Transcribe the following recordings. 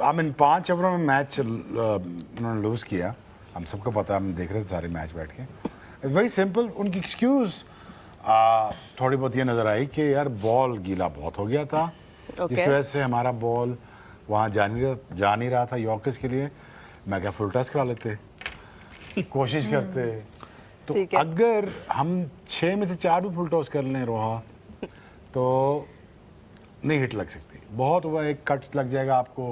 5 ओवरों में मैच उन्होंने लूज किया, हम सबको पता, हम देख रहे थे सारे मैच बैठ के। वेरी सिंपल, उनकी एक्सक्यूज थोड़ी बहुत ये नजर आई कि यार बॉल गीला बहुत हो गया था, जिस वजह से हमारा बॉल वहाँ जा नहीं रहा था यॉर्कर्स के लिए। मैं क्या फुल टॉस करा लेते, कोशिश करते, तो अगर हम 6 में से 4 भी फुल टॉस कर लें रोहा तो नहीं हिट लग सकती। बहुत हुआ एक कट लग जाएगा आपको,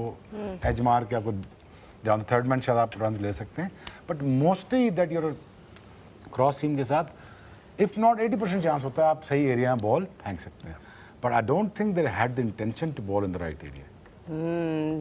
एज मार के आपको जहाँ थर्ड मैन शायद आप रन ले सकते हैं, but mostly that your cross seam के साथ इफ नॉट 80% चांस होता है आप सही एरिया में बॉल फेंक सकते हैं, but I don't think they had the intention to bowl in the right area.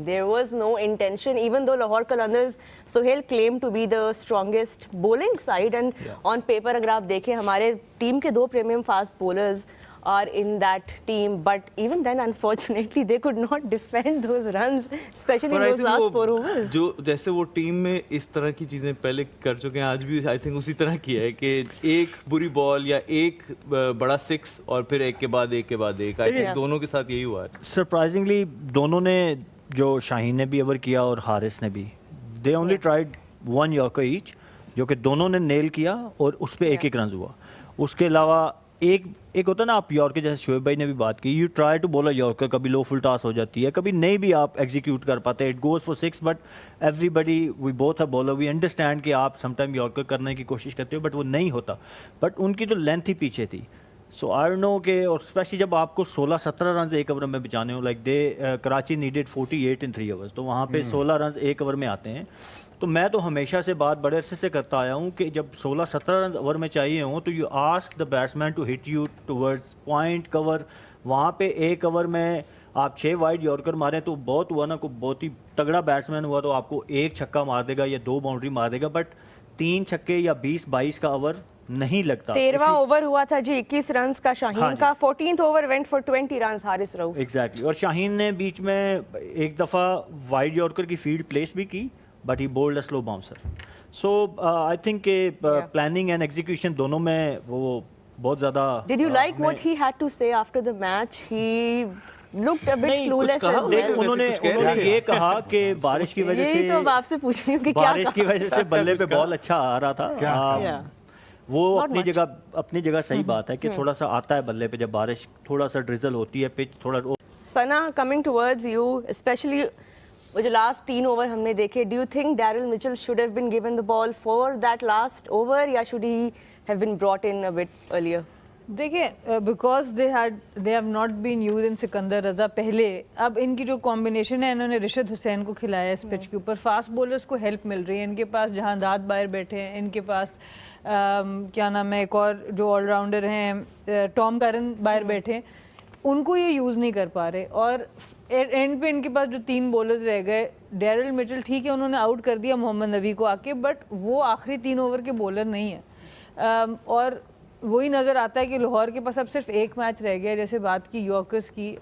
There was no intention, even though Lahore Qalandars, Sohail claimed to be the strongest bowling side, and on paper अगर आप देखें हमारे team के 2 premium fast bowlers are in that team, but even then unfortunately they could not defend those runs, especially in those last 4 overs. जो जैसे वो team में इस तरह की चीज़ें पहले कर चुके हैं, आज भी आई थिंक उसी तरह की है कि एक बुरी बॉल या एक बड़ा 6 और फिर एक के बाद एक, आई थिंक दोनों के साथ यही हुआ है. सरप्राइजिंगली दोनों ने, जो शाहीन ने भी ओवर किया और हारिस ने भी, they only tried 1 yorker each, जो कि दोनों ने नेल किया और उस पर एक रन हुआ. उसके अलावा एक होता है ना, आप यॉर्कर, जैसे शोएब भाई ने भी बात की, you try to bowl a yorker, कभी लो फुल टॉस हो जाती है, कभी नहीं भी आप एग्जीक्यूट कर पाते, it goes for 6, but everybody, we both are bowler, we understand कि आप समटाइम यॉर्कर करने की कोशिश करते हो बट वो नहीं होता, बट उनकी तो लेंथ ही पीछे थी. सो आई डोंट नो कि, और स्पेशली जब आपको 16-17 रन एक ओवर में बचाने हो, like they Karachi needed 48 in 3 overs, तो वहाँ पे 16 रन एक ओवर में आते हैं. तो मैं तो हमेशा से बात बड़े अरसे से करता आया हूँ कि जब 16-17 रन ओवर में चाहिए हों तो you ask the batsman to hit you towards point cover. वहाँ पे एक ओवर में आप 6 वाइड यॉर्कर मारें तो बहुत हुआ ना, कोई बहुत ही तगड़ा बैट्समैन हुआ तो आपको 1 छक्का मार देगा या 2 बाउंड्री मार देगा, बट 3 छक्के या 20-22 का ओवर नहीं लगता. 13वां ओवर हुआ था जी 21 रन का शाहीन का, 14th over went for 20 run Haris Rauf. Exactly, और शाहीन ने बीच में एक दफ़ा वाइड यॉर्कर की फील्ड प्लेस भी की, but he bowled a slow bouncer. So I think planning and execution दोनों में वो बहुत ज़्यादा. Did you like what he had to say after the match? He looked a bit clueless as well. उन्होंने ये कहा कि बारिश की वजह से, यही तो आपसे पूछ रही हूँ कि क्या बारिश की वजह से बल्ले पे बॉल अच्छा आ रहा था. वो अपनी जगह सही बात है कि थोड़ा सा आता है बल्ले पे जब बारिश, थोड़ा सा ड्रिजल होती है, पिच थोड़ा. सना, coming towards you, especially वो जो लास्ट 3 ओवर हमने देखे, do you think Daryl Mitchell should have been given the ball for that last over, या should he have been brought in a bit earlier? देखिए, because they have not been use in Sikandar Raza पहले. अब इनकी जो combination है, इन्होंने रिशद हुसैन को खिलाया इस पिच के ऊपर, फास्ट बॉलर्स को हेल्प मिल रही है. इनके पास जहांदाद बाहर बैठे हैं, इनके पास क्या नाम है, एक और जो ऑलराउंडर हैं टॉम करन बाहर बैठे हैं, उनको ये यूज़ नहीं कर पा रहे. और एंड पे इनके पास जो 3 बॉलर्स रह गए, डैरिल मिचेल ठीक है उन्होंने आउट कर दिया मोहम्मद नबी को आके, बट वो आखिरी 3 ओवर के बॉलर नहीं है. और वही नज़र आता है कि लाहौर के पास अब सिर्फ 1 मैच रह गया. जैसे बात की यॉर्कर्स की,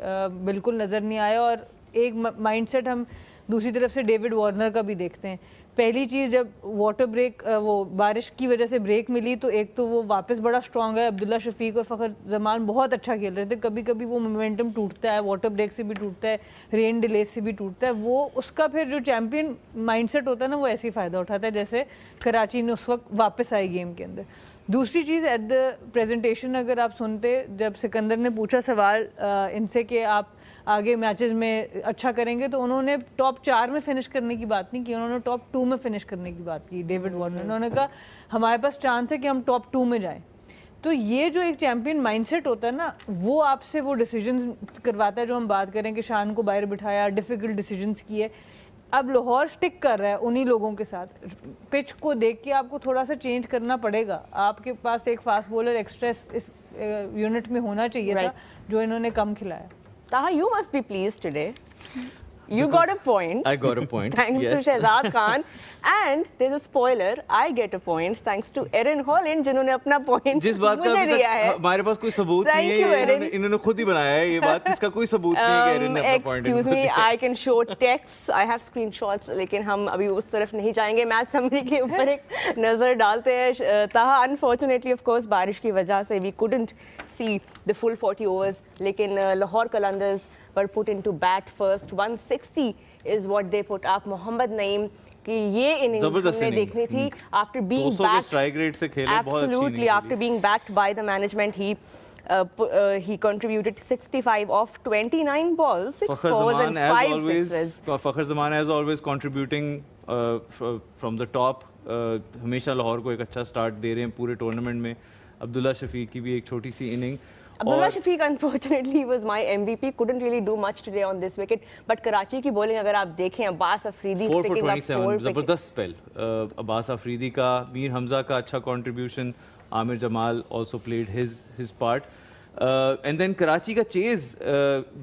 बिल्कुल नज़र नहीं आया. और एक माइंडसेट हम दूसरी तरफ से डेविड वार्नर का भी देखते हैं. पहली चीज़, जब वाटर ब्रेक, वो बारिश की वजह से ब्रेक मिली, तो एक तो वो वापस बड़ा स्ट्रॉन्ग है. अब्दुल्ला शफीक और फ़खर जमान बहुत अच्छा खेल रहे थे. कभी कभी वो मोमेंटम टूटता है, वाटर ब्रेक से भी टूटता है, रेन डिले से भी टूटता है. वो उसका फिर जो चैम्पियन माइंडसेट होता है ना, वो ऐसे ही फ़ायदा उठाता है जैसे कराची ने उस वक्त वापस आई गेम के अंदर. दूसरी चीज़, एट द प्रेजेंटेशन अगर आप सुनते, जब सिकंदर ने पूछा सवाल इनसे कि आप आगे मैचेस में अच्छा करेंगे, तो उन्होंने टॉप 4 में फिनिश करने की बात नहीं की, उन्होंने टॉप 2 में फिनिश करने की बात की. डेविड वार्नर, उन्होंने कहा हमारे पास चांस है कि हम टॉप 2 में जाएं. तो ये जो एक चैम्पियन माइंडसेट होता है ना, वो आपसे वो डिसीजंस करवाता है. जो हम बात करें कि शान को बाहर बिठाया, डिफ़िकल्ट डिसीजंस किए. अब लाहौर स्टिक कर रहा है उन्हीं लोगों के साथ. पिच को देख के आपको थोड़ा सा चेंज करना पड़ेगा. आपके पास एक फास्ट बॉलर एक्स्ट्रा इस यूनिट में होना चाहिए था, जो इन्होंने कम खिलाया. Taha, you must be pleased today. You got a point. I got a point. Thanks to Shehzad Khan. And there's a spoiler. I get a point thanks to Erin Holland, जिन्होंने अपना point जिस बात का अभी तक हमारे पास कोई सबूत नहीं है, इन्होंने खुद ही बनाया है ये बात, इसका कोई सबूत नहीं है कि एरिन ने अपना point. Excuse me, I can show texts. I have screenshots. लेकिन हम अभी उस तरफ नहीं जाएंगे. मैच समरी के ऊपर एक नज़र डालते हैं. ताहा, unfortunately of course बारिश की वजह से we couldn't see the full 40 overs. लेकिन लाहौर कलंदर्स पर put into bat first. 160 is what they put up. Mohammad Naeem कि ये innings जबरदस्त हमने inning. देखनी थी after being 200 के backed. strike rate से खेले, बहुत अच्छी Absolutely, inning after being backed by the management, he contributed 65 off 29 balls, 6 Fakhar fours and Zaman, as 5 always, sixes. Fakhar Zaman as always contributing from the top. हमेशा लाहौर को एक अच्छा start दे रहे हैं पूरे टूर्नामेंट में. अब्दुल्ला शफीक की भी एक छोटी सी inning. Abdullah Shafiq unfortunately was my MVP. Couldn't really do much today on this wicket. But Karachi की bowling अगर आप देखें, Abbas Afridi 4 for picking up 27, 4 जबरदस्त स्पेल. अब्बास अफरीदी का, मीर हमजा का अच्छा contribution. Aamir Jamal also played his part. And then Karachi का chase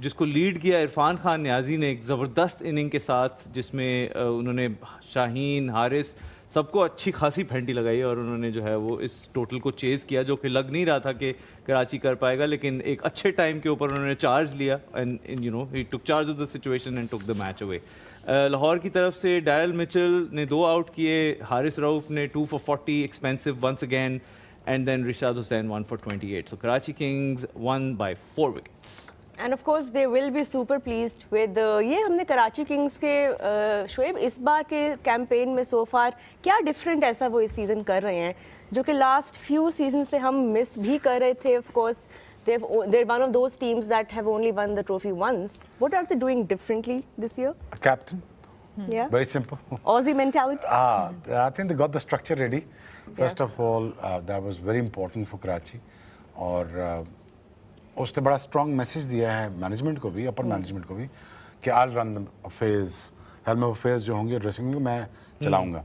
जिसको लीड किया इरफान खान न्याजी ने एक ज़बरदस्त इनिंग के साथ, जिसमें उन्होंने शाहीन, हारिस सबको अच्छी खासी फेंटी लगाई और उन्होंने जो है वो इस टोटल को चेज़ किया, जो कि लग नहीं रहा था कि कराची कर पाएगा, लेकिन एक अच्छे टाइम के ऊपर उन्होंने चार्ज लिया and you know he took charge of the situation and took the match away. Lahore की तरफ से डैरल मिचेल ने 2 आउट किए, हारिस रऊफ ने 2 for 40 expensive once again, and then Rishad Hussain 1 for 28. So Karachi Kings won by 4 wickets. And of course they will be super pleased with ये हमने Karachi Kings के शोएब इस बार के कैंपेन में so far क्या डिफरेंट ऐसा वो इस सीज़न कर रहे हैं जो कि लास्ट फ्यू सीजन से हम मिस भी कर रहे थे. Of course they're one of those teams that have only won the trophy once. What are they doing differently this year? Captain. Yeah. Very simple. Aussie mentality. I think they got the structure ready. First of all, that was very important for Karachi. और उसने बड़ा strong message दिया है management को भी, upper management को भी, कि I'll run the affairs, helm of affairs जो होंगे ड्रेसिंग में मैं चलाऊंगा,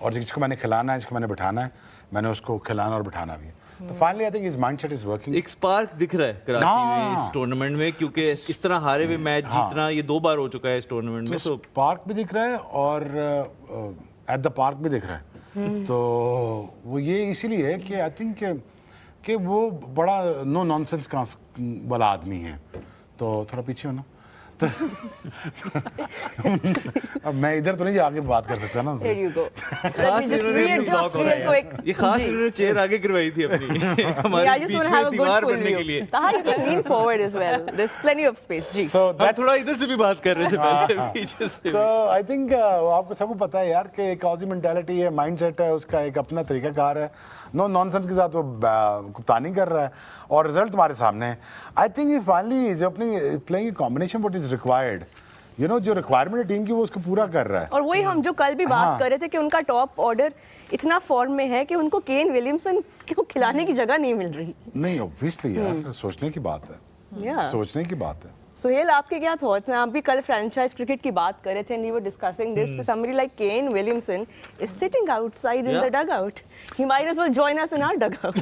और जिसको मैंने खिलाना है, जिसको मैंने बिठाना है, मैंने उसको खिलाना और बिठाना भी. तो finally I think his mindset is working. एक स्पार्क दिख रहा है कराची में इस टूर्नामेंट में, क्योंकि इस तरह हारे हुए मैच जीतना ये 2 बार हो चुका है इस टूर्नामेंट में. तो पार्क भी दिख रहा है और एट द पार्क भी दिख रहा है. तो वो ये इसीलिए है कि आई थिंक कि वो बड़ा नो नॉनसेंस का वाला आदमी है. तो थोड़ा पीछे हो ना. तो अब मैं इधर तो नहीं जाके बात कर सकता ना. There you go. खास Let me just इन्होंने readjust real quick. ये खास इन्होंने चेयर आगे करवाई थी अपनी हमारे just बीच want to में have a good दीवार full बनने के view. लिए. Taha, you can lean forward as well. There's plenty of space. Ji. So हम थोड़ा इधर से भी बात कर रहे थे पहले पीछे से. तो आई थिंक आपको सबको पता है यार कि एक ऑजी मेंटालिटी है, माइंडसेट है, उसका एक अपना तरीकाकार है. नो नॉनसेंस के साथ वो कप्तानी कर रहा है और रिजल्ट हमारे सामने है. आई थिंक फाइनली जो अपनी playing combination what is required, you know, जो रिक्वायरमेंट है टीम की वो उसको पूरा कर रहा है. और वही हम जो कल भी बात कर रहे थे कि उनका टॉप ऑर्डर इतना फॉर्म में है कि उनको केन विलियमसन को खिलाने की जगह नहीं मिल रही. नहीं ऑब्वियसली यार, सोचने की बात है. Yeah. सोचने की बात है. सुहेल, आपके क्या थॉट्स हैं? आप भी कल फ्रेंचाइज क्रिकेट की बात कर रहे थे, and we were discussing this. Somebody like Kane Williamson is sitting outside in the dugout. He might as well join us in our dugout.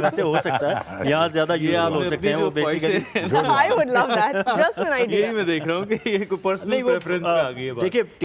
वैसे हो सकता है यहाँ ज्यादा ये यूजफुल हो आपने सकते हैं वो अपनी जो basically. I would love that. Just an idea. यही मैं देख रहा हूँ कि ये कोई पर्सनल प्रेफरेंस में आ गई है बात. देखिए